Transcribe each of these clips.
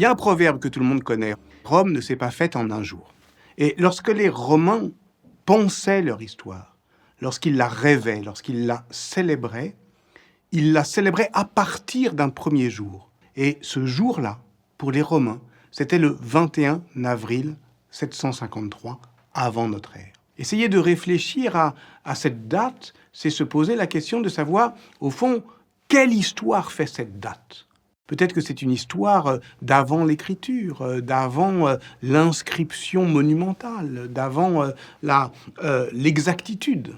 Il y a un proverbe que tout le monde connaît. Rome ne s'est pas faite en un jour. Et lorsque les Romains pensaient leur histoire, lorsqu'ils la rêvaient, lorsqu'ils la célébraient, ils la célébraient à partir d'un premier jour. Et ce jour-là, pour les Romains, c'était le 21 avril 753 avant notre ère. Essayer de réfléchir à cette date, c'est se poser la question de savoir, au fond, quelle histoire fait cette date ? Peut-être que c'est une histoire d'avant l'écriture, d'avant l'inscription monumentale, d'avant l'exactitude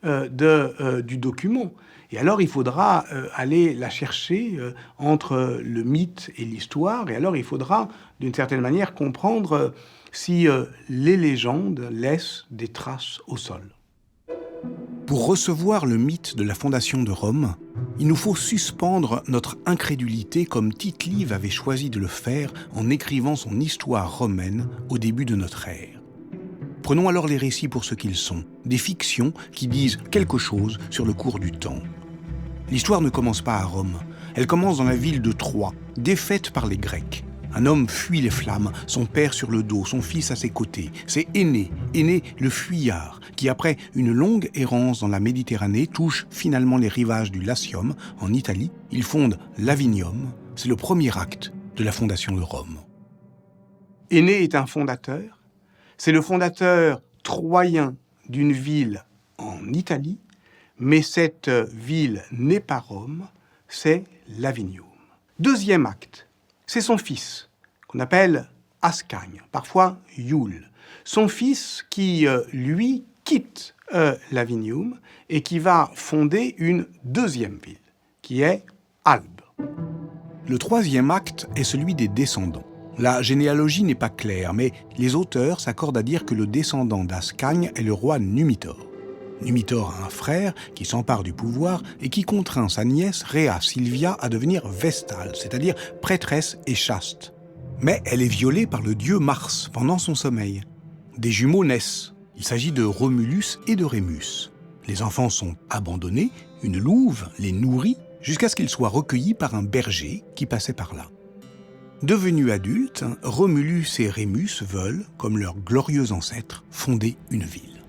du document. Et alors, il faudra aller la chercher entre le mythe et l'histoire. Et alors, il faudra, d'une certaine manière, comprendre si les légendes laissent des traces au sol. Pour recevoir le mythe de la fondation de Rome, il nous faut suspendre notre incrédulité comme Tite-Live avait choisi de le faire en écrivant son histoire romaine au début de notre ère. Prenons alors les récits pour ce qu'ils sont, des fictions qui disent quelque chose sur le cours du temps. L'histoire ne commence pas à Rome, elle commence dans la ville de Troie, défaite par les Grecs. Un homme fuit les flammes, son père sur le dos, son fils à ses côtés. C'est Énée le fuyard, qui après une longue errance dans la Méditerranée touche finalement les rivages du Latium, en Italie. Il fonde Lavinium, c'est le premier acte de la fondation de Rome. Énée est un fondateur, c'est le fondateur troyen d'une ville en Italie, mais cette ville n'est pas Rome, c'est Lavinium. Deuxième acte, c'est son fils, qu'on appelle Ascagne, parfois Iule. Son fils qui, lui, quitte Lavinium et qui va fonder une deuxième ville, qui est Albe. Le troisième acte est celui des descendants. La généalogie n'est pas claire, mais les auteurs s'accordent à dire que le descendant d'Ascagne est le roi Numitor. Numitor a un frère qui s'empare du pouvoir et qui contraint sa nièce Rhea Silvia à devenir vestale, c'est-à-dire prêtresse et chaste. Mais elle est violée par le dieu Mars pendant son sommeil. Des jumeaux naissent. Il s'agit de Romulus et de Rémus. Les enfants sont abandonnés, une louve les nourrit jusqu'à ce qu'ils soient recueillis par un berger qui passait par là. Devenus adultes, Romulus et Rémus veulent, comme leurs glorieux ancêtres, fonder une ville.